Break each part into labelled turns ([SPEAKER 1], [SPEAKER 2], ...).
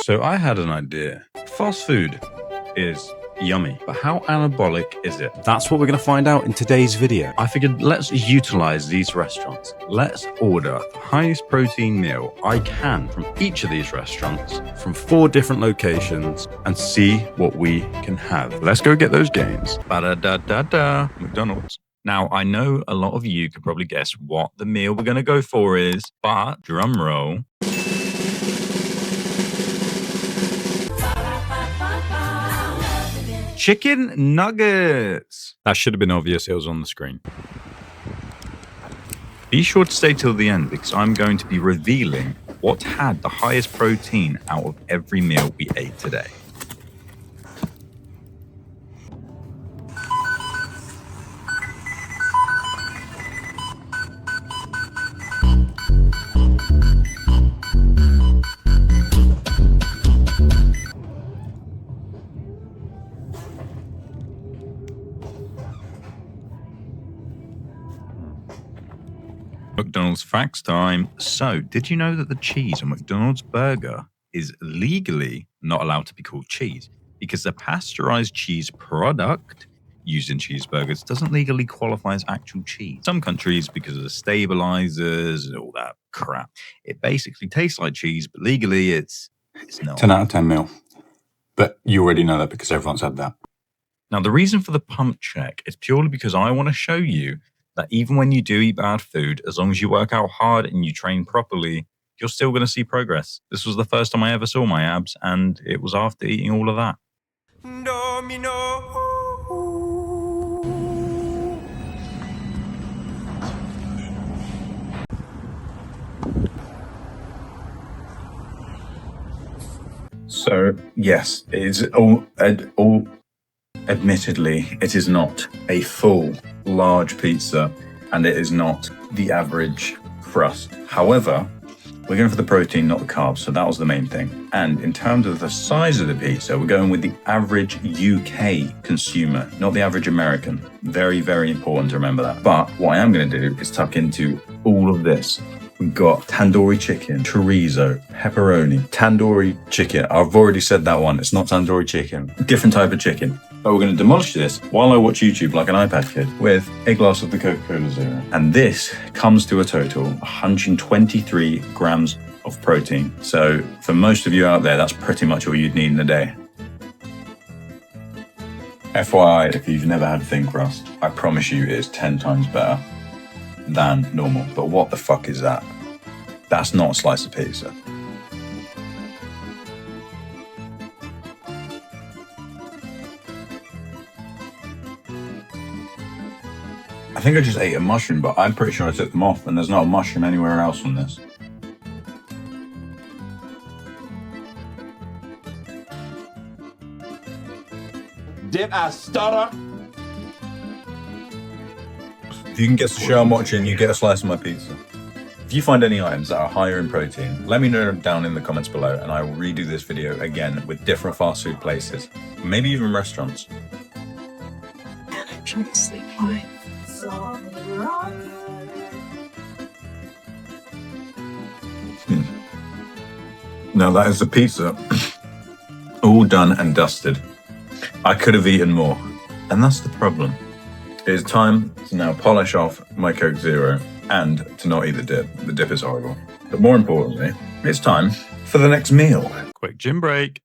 [SPEAKER 1] So I had an idea. Fast food is yummy, but how anabolic is it?
[SPEAKER 2] That's what we're going to find out in today's video.
[SPEAKER 1] I figured let's utilize these restaurants. Let's order the highest protein meal I can from each of these restaurants from 4 different locations and see what we can have. Let's go get those gains. Ba-da-da-da-da, McDonald's. Now, I know a lot of you could probably guess what the meal we're going to go for is, but drum roll. Chicken nuggets. That should have been obvious. It was on the screen. Be sure to stay till the end because I'm going to be revealing what had the highest protein out of every meal we ate today. McDonald's facts time. So, did you know that the cheese on McDonald's burger is legally not allowed to be called cheese because the pasteurized cheese product used in cheeseburgers doesn't legally qualify as actual cheese? Some countries, because of the stabilizers and all that crap, it basically tastes like cheese, but legally it's not.
[SPEAKER 2] 10 out of 10 mil. But you already know that because everyone's had that.
[SPEAKER 1] Now, the reason for the pump check is purely because I want to show you that even when you do eat bad food, as long as you work out hard and you train properly, you're still going to see progress. This was the first time I ever saw my abs, and it was after eating all of that.
[SPEAKER 3] Domino.
[SPEAKER 1] So, yes, it's admittedly, it is not a full, large pizza, and it is not the average crust. However, we're going for the protein, not the carbs, so that was the main thing. And in terms of the size of the pizza, we're going with the average UK consumer, not the average American. Very, very important to remember that. But what I am going to do is tuck into all of this. We've got tandoori chicken, chorizo, pepperoni, tandoori chicken. I've already said that one. It's not tandoori chicken. Different type of chicken. But we're going to demolish this while I watch YouTube like an iPad kid with a glass of the Coca-Cola Zero. And this comes to a total 123 grams of protein. So for most of you out there, that's pretty much all you'd need in a day. FYI, if you've never had thin crust, I promise you it is 10 times better than normal. But what the fuck is that? That's not a slice of pizza. I think I just ate a mushroom, but I'm pretty sure I took them off, and there's not a mushroom anywhere else on this.
[SPEAKER 3] Did I stutter?
[SPEAKER 1] If you can guess the show I'm watching, you get a slice of my pizza. If you find any items that are higher in protein, let me know them down in the comments below, and I will redo this video again with different fast food places, maybe even restaurants.
[SPEAKER 4] And I'm trying to sleep fine.
[SPEAKER 1] Now that is the pizza, all done and dusted. I could have eaten more, and that's the problem. It is time to now polish off my Coke Zero and to not eat the dip. The dip is horrible. But more importantly, it's time for the next meal. Quick gym break.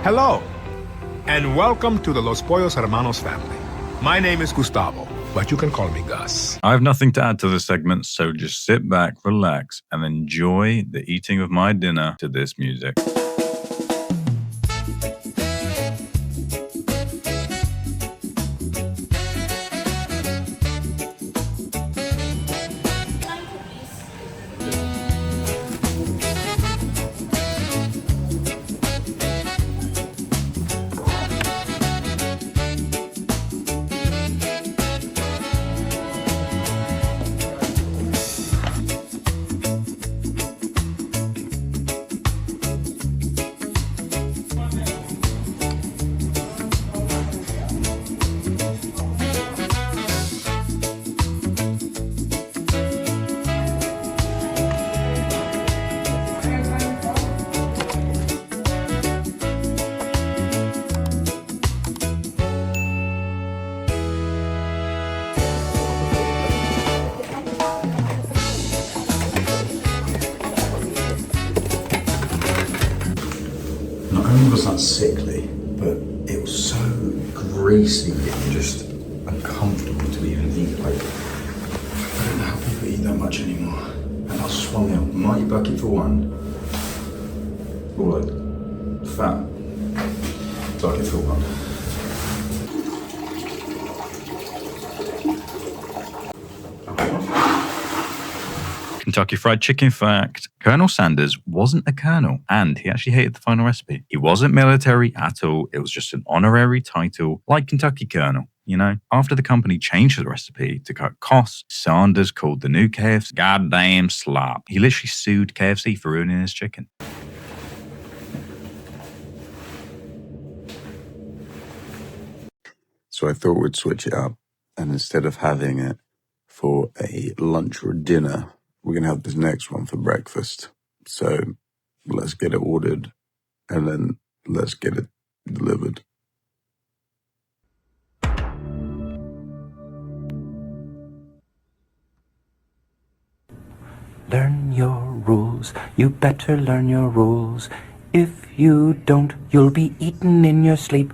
[SPEAKER 5] Hello, and welcome to the Los Pollos Hermanos family. My name is Gustavo, but you can call me Gus.
[SPEAKER 1] I have nothing to add to this segment, so just sit back, relax, and enjoy the eating of my dinner to this music. smelled sickly, but it was so greasy and just uncomfortable to even eat. Like, I don't know how people eat that much anymore. And I swung out my bucket for one. Or like, fat bucket for one. Kentucky Fried Chicken fact. Colonel Sanders wasn't a colonel, and he actually hated the final recipe. He wasn't military at all. It was just an honorary title, like Kentucky Colonel. You know, after the company changed the recipe to cut costs, Sanders called the new KFC goddamn slop. He literally sued KFC for ruining his chicken.
[SPEAKER 2] So I thought we'd switch it up, and instead of having it for a lunch or dinner, we're going to have this next one for breakfast. So let's get it ordered, and then let's get it delivered.
[SPEAKER 6] Learn your rules, you better learn your rules. If you don't, you'll be eaten in your sleep.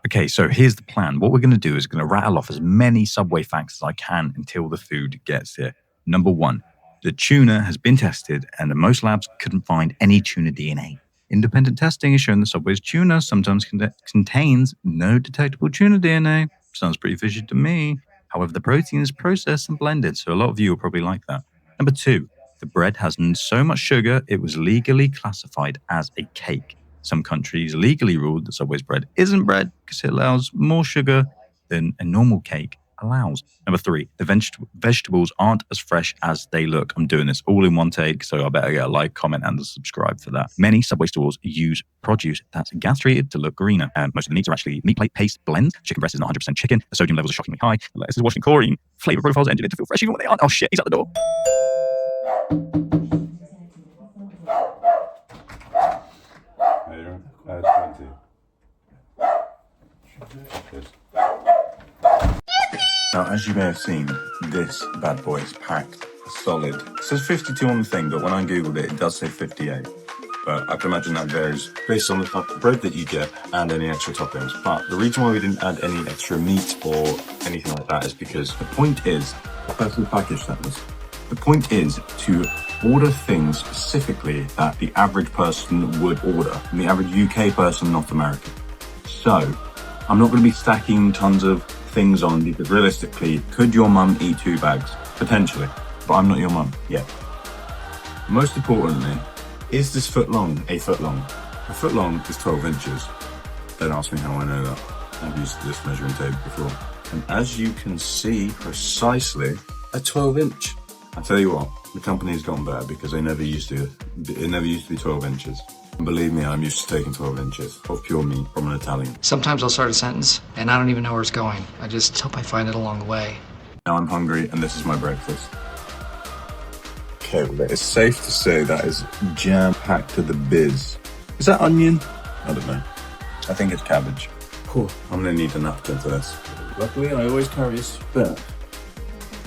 [SPEAKER 1] Okay, so here's the plan. What we're going to do is going to rattle off as many Subway facts as I can until the food gets here. Number 1, the tuna has been tested and most labs couldn't find any tuna DNA. Independent testing has shown that Subway's tuna sometimes contains no detectable tuna DNA. Sounds pretty fishy to me. However, the protein is processed and blended, so a lot of you will probably like that. Number 2, the bread has so much sugar, it was legally classified as a cake. Some countries legally ruled that Subway's bread isn't bread because it allows more sugar than a normal cake allows. Number 3, the vegetables aren't as fresh as they look. I'm doing this all in one take, so I better get a like, comment, and a subscribe for that. Many Subway stores use produce that's gas treated to look greener. Most of the meats are actually meat plate paste blends. Chicken breast is not 100% chicken. The sodium levels are shockingly high. The lettuce is washed in chlorine. Flavor profiles are engineered to feel fresh even when they aren't. Oh shit, he's at the door. Now, as you may have seen, this bad boy is packed solid. It says 52 on the thing, but when I googled it, it does say 58. But I can imagine that varies based on the type of bread that you get and any extra toppings. But the reason why we didn't add any extra meat or anything like that is because the point is, the person who packaged that was, the point is to order things specifically that the average person would order, and the average UK person, not American. So, I'm not going to be stacking tons of things on because realistically, could your mum eat 2 bags? Potentially, but I'm not your mum yet. Most importantly, is this foot long a foot long? A foot long is 12 inches. Don't ask me how I know that. I've used this measuring tape before. And as you can see, precisely a 12 inch. I tell you what, the company's gone better because it never used to be 12 inches. And believe me, I'm used to taking 12 inches of pure meat from an Italian.
[SPEAKER 7] Sometimes I'll start a sentence and I don't even know where it's going. I just hope I find it along the way.
[SPEAKER 1] Now I'm hungry and this is my breakfast.
[SPEAKER 2] Okay, well, it's safe to say that is jam-packed to the biz. Is that onion? I don't know.
[SPEAKER 1] I think it's cabbage. Cool. I'm gonna need a napkin for this. Luckily, I always carry a spare.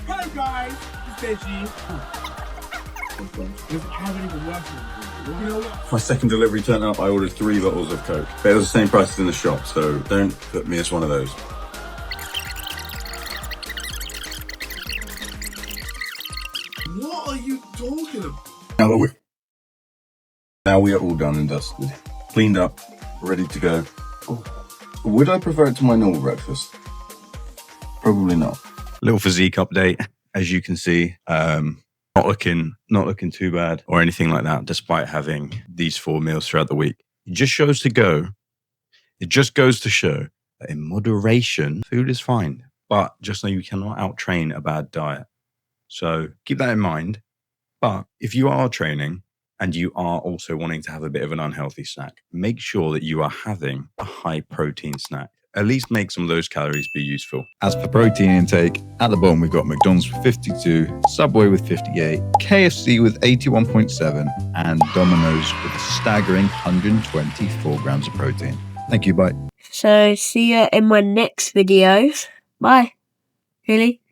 [SPEAKER 5] Hello guys, it's Veggie. I haven't even worked with you. You know what?
[SPEAKER 1] My second delivery turned up, I ordered 3 bottles of Coke. But it was the same price as in the shop, so don't put me as one of those.
[SPEAKER 5] What are you talking about?
[SPEAKER 1] Now we are all done and dusted. Cleaned up, ready to go. Oh. Would I prefer it to my normal breakfast? Probably not. Little physique update. As you can see, not looking too bad or anything like that, despite having these 4 meals throughout the week. It just goes to show that in moderation, food is fine, but just know you cannot out-train a bad diet. So keep that in mind. But if you are training and you are also wanting to have a bit of an unhealthy snack, make sure that you are having a high protein snack. At least make some of those calories be useful. As for protein intake, at the bottom we've got McDonald's with 52, Subway with 58, KFC with 81.7, and Domino's with a staggering 124 grams of protein. Thank you, bye.
[SPEAKER 4] So see you in my next video. Bye. Really?